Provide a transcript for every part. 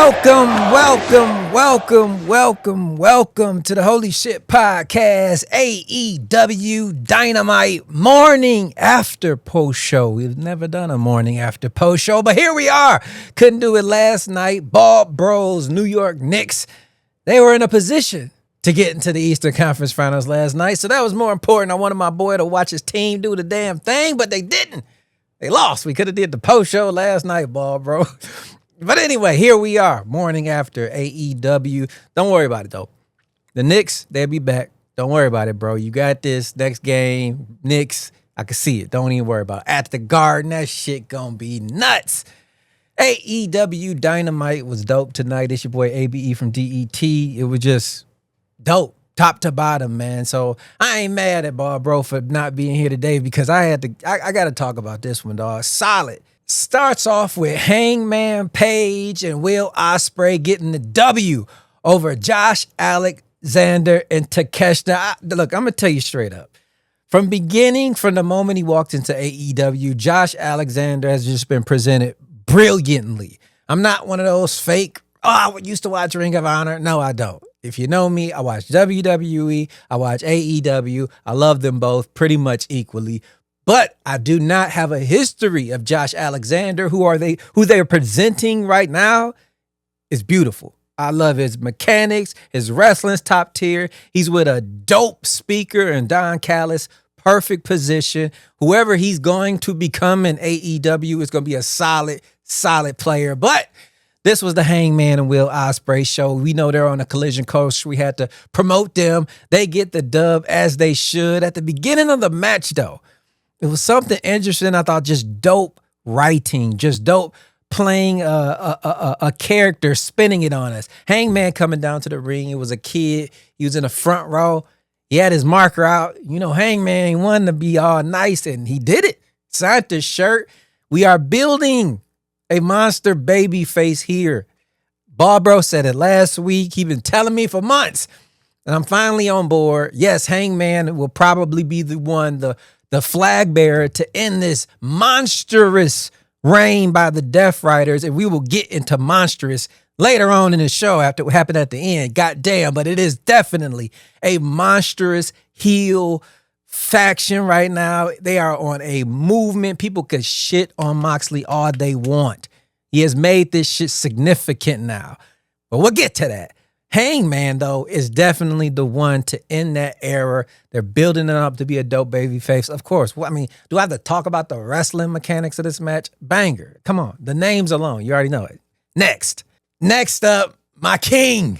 Welcome to the Holy Shhh Podcast, AEW Dynamite morning after post show. We've never done a morning after post show, but here we are. Couldn't do it last night. Bald Bros, New York Knicks, they were in a position to get into the Eastern Conference Finals last night, so that was more important. I wanted my boy to watch his team do the damn thing, but they didn't. They lost. We could have did the post show last night, Bald Bro. But anyway, here we are, morning after AEW. Don't worry about it, though. The Knicks, they'll be back. Don't worry about it, bro. You got this. Next game, Knicks, I can see it. Don't even worry about it. At the Garden, that shit gonna be nuts. AEW Dynamite was dope tonight. It's your boy ABE from DET. It was just dope, top to bottom, man. So I ain't mad at Bob, bro, for not being here today because I got to talk about this one, dog. Solid. Starts off with Hangman Page and Will Ospreay getting the W over Josh Alexander and Takeshita. Look, I'm going to tell you straight up. From the moment he walked into AEW, Josh Alexander has just been presented brilliantly. I'm not one of those fake, I used to watch Ring of Honor. No, I don't. If you know me, I watch WWE, I watch AEW. I love them both pretty much equally. But I do not have a history of Josh Alexander. Who they're presenting right now is beautiful. I love his mechanics. His wrestling's top tier. He's with a dope speaker and Don Callis. Perfect position. Whoever he's going to become in AEW is going to be a solid player. But this was the Hangman and Will Ospreay show. We know they're on a Collision course. We had to promote them. They get the dub as they should. At the beginning of the match, though, it was something interesting. I thought just dope writing, just dope playing a character, spinning it on us. Hangman coming down to the ring. It was a kid. He was in the front row. He had his marker out. You know, Hangman, he wanted to be all nice, and he did it. Signed the shirt. We are building a monster baby face here. Barbro said it last week. He been telling me for months, and I'm finally on board. Yes, Hangman will probably be the one, the flag bearer to end this monstrous reign by the Death Riders, and we will get into monstrous later on in the show after what happened at the end. Goddamn, but it is definitely a monstrous heel faction right now. They are on a movement. People could shit on Moxley all they want. He has made this shit significant now, but we'll get to that. Hangman, though, is definitely the one to end that era. They're building it up to be a dope baby face. Of course. Well, I mean, do I have to talk about the wrestling mechanics of this match? Banger. Come on. The names alone. You already know it. Next up, my king,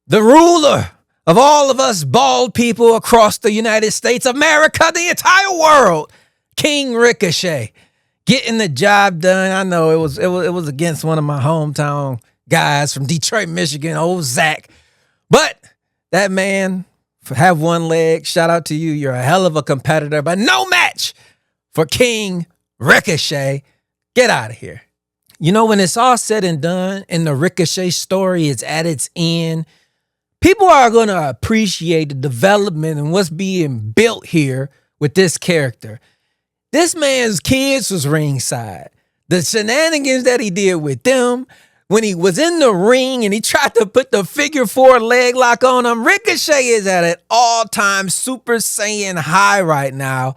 the ruler of all of us bald people across the United States, America, the entire world, King Ricochet, getting the job done. I know it was against one of my hometown guys from Detroit, Michigan, old Zach. But that man, have one leg. Shout out to you. You're a hell of a competitor, but no match for King Ricochet. Get out of here. You know, when it's all said and done and the Ricochet story is at its end, people are going to appreciate the development and what's being built here with this character. This man's kids was ringside. The shenanigans that he did with them, when he was in the ring and he tried to put the figure 4 leg lock on him, Ricochet is at an all-time Super Saiyan high right now.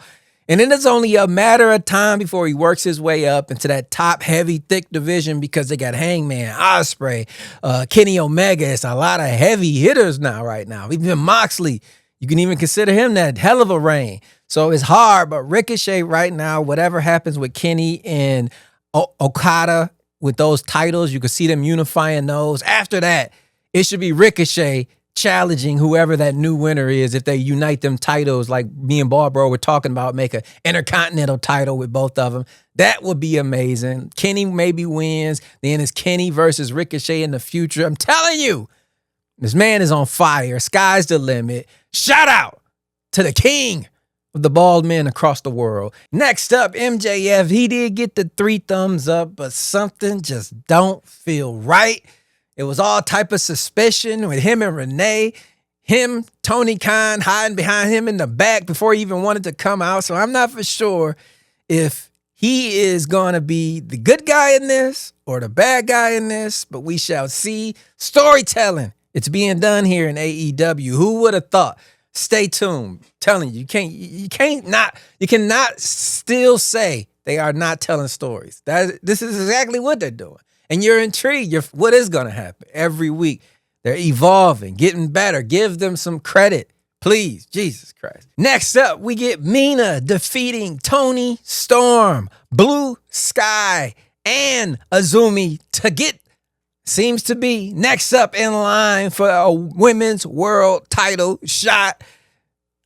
And it is only a matter of time before he works his way up into that top heavy, thick division because they got Hangman, Ospreay, Kenny Omega. It's a lot of heavy hitters right now. Even Moxley, you can even consider him that hell of a reign. So it's hard, but Ricochet right now, whatever happens with Kenny and Okada, with those titles, you can see them unifying those. After that, it should be Ricochet challenging whoever that new winner is. If they unite them titles, like me and Barbro were talking about, make an intercontinental title with both of them. That would be amazing. Kenny maybe wins. Then it's Kenny versus Ricochet in the future. I'm telling you, this man is on fire. Sky's the limit. Shout out to the king of the bald men across the world. Next up, MJF. He did get the 3 thumbs up, but something just don't feel right. It was all type of suspicion with him and Renee. Him, Tony Khan, hiding behind him in the back before he even wanted to come out. So I'm not for sure if he is going to be the good guy in this or the bad guy in this, but we shall see. Storytelling. It's being done here in AEW. Who would have thought? Stay tuned. I'm telling you, you cannot still say they are not telling stories. This is exactly what they're doing. And you're intrigued. What is going to happen every week? They're evolving, getting better. Give them some credit, please. Jesus Christ. Next up, we get Mina defeating Toni Storm, Blue Sky, and Azumi to get, seems to be next up in line for a women's world title shot.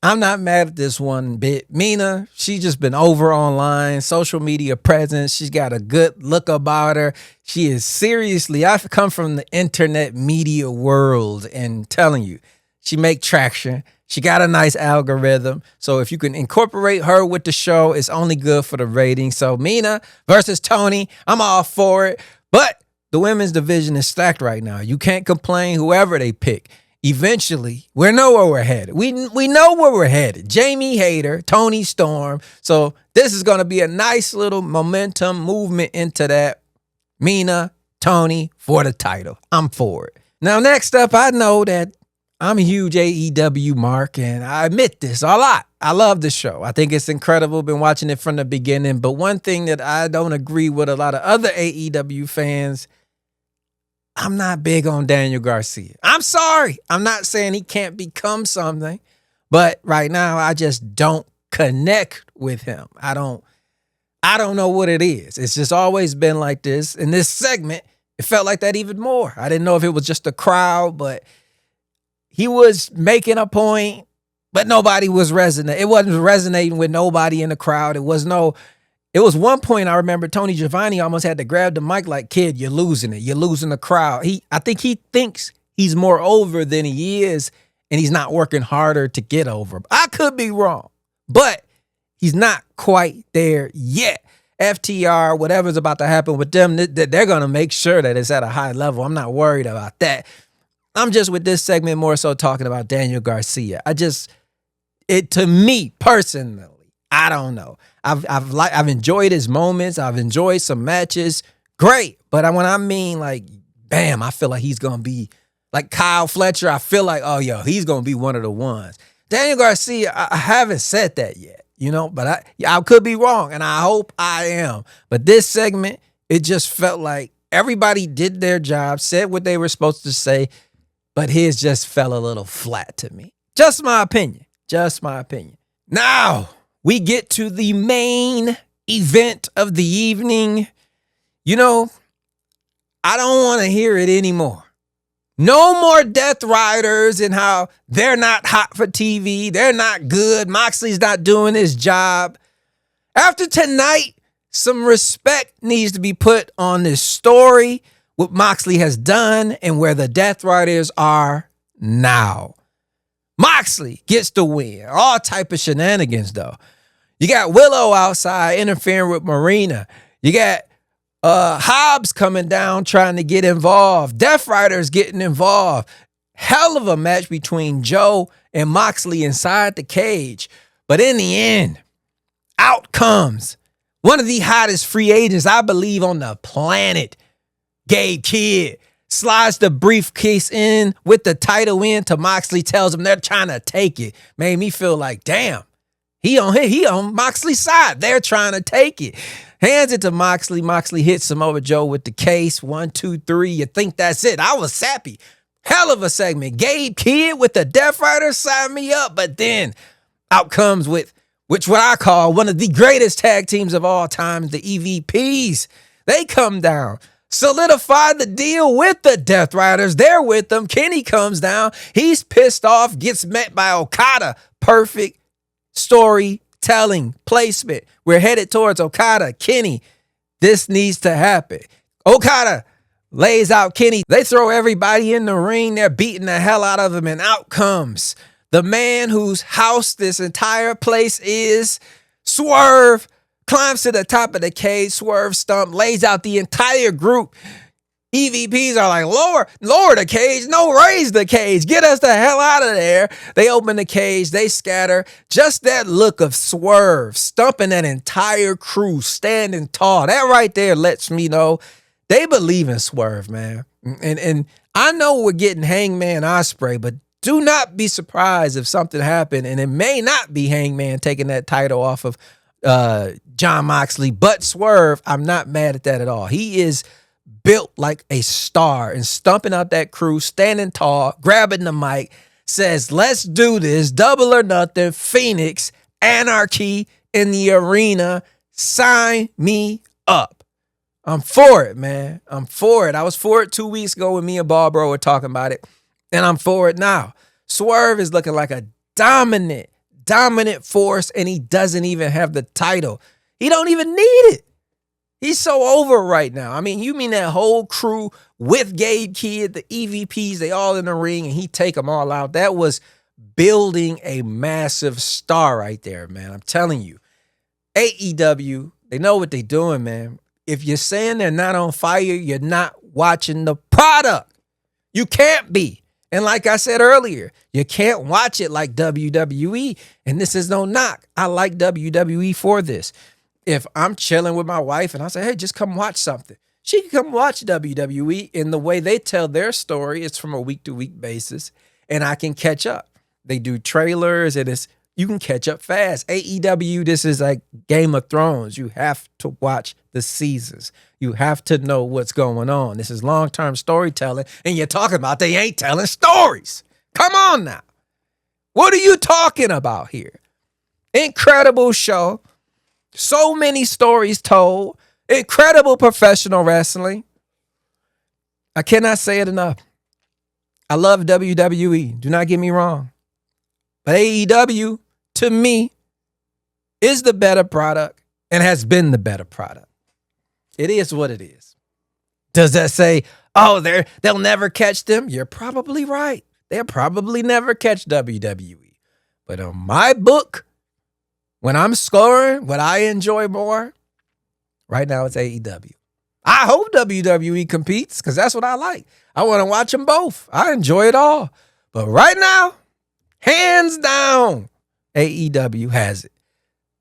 I'm not mad at this one bit. Mina, she's just been over online, social media presence. She's got a good look about her. She is seriously, I've come from the internet media world and telling you, she make traction. She got a nice algorithm. So if you can incorporate her with the show, it's only good for the ratings. So Mina versus Toni, I'm all for it. But the women's division is stacked right now. You can't complain whoever they pick. Eventually, we know where we're headed. We know where we're headed. Jamie Hayter, Toni Storm. So this is going to be a nice little momentum movement into that. Mina, Toni for the title. I'm for it. Now, next up, I know that I'm a huge AEW mark, and I admit this a lot. I love the show. I think it's incredible. Been watching it from the beginning. But one thing that I don't agree with a lot of other AEW fans, I'm not big on Daniel Garcia. I'm sorry. I'm not saying he can't become something, but right now I just don't connect with him. I don't know what it is. It's just always been like this. In this segment, it felt like that even more. I didn't know if it was just the crowd, but he was making a point, but nobody was resonating. It wasn't resonating with nobody in the crowd. It was one point I remember Tony Giovanni almost had to grab the mic like, kid, you're losing it. You're losing the crowd. I think he thinks he's more over than he is, and he's not working harder to get over. I could be wrong, but he's not quite there yet. FTR, whatever's about to happen with them, they're going to make sure that it's at a high level. I'm not worried about that. I'm just with this segment more so talking about Daniel Garcia. To me personally, I don't know. I've enjoyed his moments. I've enjoyed some matches. Great. But when I mean like, bam, I feel like he's going to be like Kyle Fletcher. I feel like, oh, yo, he's going to be one of the ones. Daniel Garcia, I haven't said that yet, but I could be wrong, and I hope I am. But this segment, it just felt like everybody did their job, said what they were supposed to say, but his just fell a little flat to me. Just my opinion. Just my opinion. Now, we get to the main event of the evening. I don't want to hear it anymore. No more Death Riders and how they're not hot for TV. They're not good. Moxley's not doing his job. After tonight, some respect needs to be put on this story, what Moxley has done and where the Death Riders are now. Moxley gets the win. All type of shenanigans, though. You got Willow outside interfering with Marina. You got Hobbs coming down trying to get involved. Death Riders getting involved. Hell of a match between Joe and Moxley inside the cage. But in the end, out comes one of the hottest free agents, I believe, on the planet. Gabe Kidd slides the briefcase in with the title in to Moxley, tells him they're trying to take it. Made me feel like, damn. He on Moxley's side. They're trying to take it. Hands it to Moxley. Moxley hits Samoa Joe with the case. 1, 2, 3. You think that's it? I was sappy. Hell of a segment. Gabe Kidd with the Death Rider, sign me up. But then out comes with, which what I call one of the greatest tag teams of all time, the EVPs. They come down, solidify the deal with the Death Riders. They're with them. Kenny comes down. He's pissed off, gets met by Okada. Perfect storytelling placement. We're headed towards Okada. Kenny, this needs to happen. Okada lays out Kenny. They throw everybody in the ring. They're beating the hell out of him. And out comes the man whose house this entire place is. Swerve climbs to the top of the cage. Swerve stump, lays out the entire group. EVPs are like, lower the cage, no, raise the cage, get us the hell out of there. They open the cage, they scatter. Just that look of Swerve stumping that entire crew, standing tall. That right there lets me know they believe in Swerve, man. And I know we're getting Hangman Ospreay, but do not be surprised if something happened, and it may not be Hangman taking that title off of Jon Moxley, but Swerve, I'm not mad at that at all. He is built like a star and stumping out that crew, standing tall, grabbing the mic, says, let's do this, double or nothing, Phoenix, anarchy in the arena, sign me up. I'm for it, man. I'm for it. I was for it 2 weeks ago when me and Barbro were talking about it, and I'm for it now. Swerve is looking like a dominant force, and he doesn't even have the title. He don't even need it. He's so over right now. I mean, you mean that whole crew with Gabe Kidd, the EVPs, they all in the ring, and he take them all out. That was building a massive star right there, man. I'm telling you. AEW, they know what they're doing, man. If you're saying they're not on fire, you're not watching the product. You can't be. And like I said earlier, you can't watch it like WWE. And this is no knock. I like WWE for this. If I'm chilling with my wife and I say, hey, just come watch something, she can come watch WWE. In the way they tell their story, it's from a week-to-week basis, and I can catch up. They do trailers, and you can catch up fast. AEW, this is like Game of Thrones. You have to watch the seasons. You have to know what's going on. This is long-term storytelling, and you're talking about they ain't telling stories. Come on now. What are you talking about here? Incredible show. So many stories told. Incredible professional wrestling. I cannot say it enough. I love WWE. Do not get me wrong. But AEW, to me, is the better product and has been the better product. It is what it is. Does that say, oh, they'll never catch them? You're probably right. They'll probably never catch WWE. But on my book, when I'm scoring, what I enjoy more, right now it's AEW. I hope WWE competes because that's what I like. I want to watch them both. I enjoy it all. But right now, hands down, AEW has it.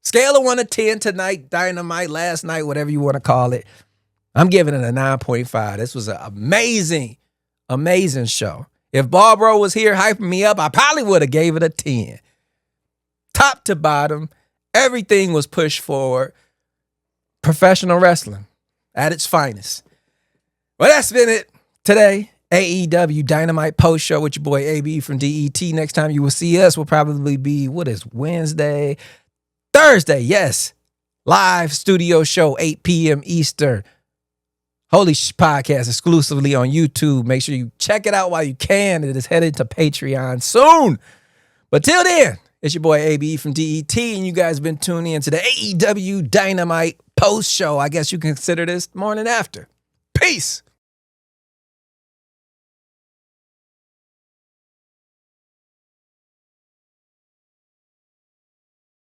Scale of 1 to 10 tonight, Dynamite, last night, whatever you want to call it. I'm giving it a 9.5. This was an amazing, amazing show. If Barbro was here hyping me up, I probably would have gave it a 10. Top to bottom, everything was pushed forward. Professional wrestling at its finest. Well, that's been it today. AEW Dynamite post show with your boy AB from DET. Next time you will see us will probably be, Wednesday? Thursday, yes. Live studio show, 8 p.m. Eastern. Holy Shhh Podcast exclusively on YouTube. Make sure you check it out while you can. It is headed to Patreon soon. But till then, it's your boy AB from DET, and you guys have been tuning in to the AEW Dynamite post show. I guess you can consider this morning after. Peace.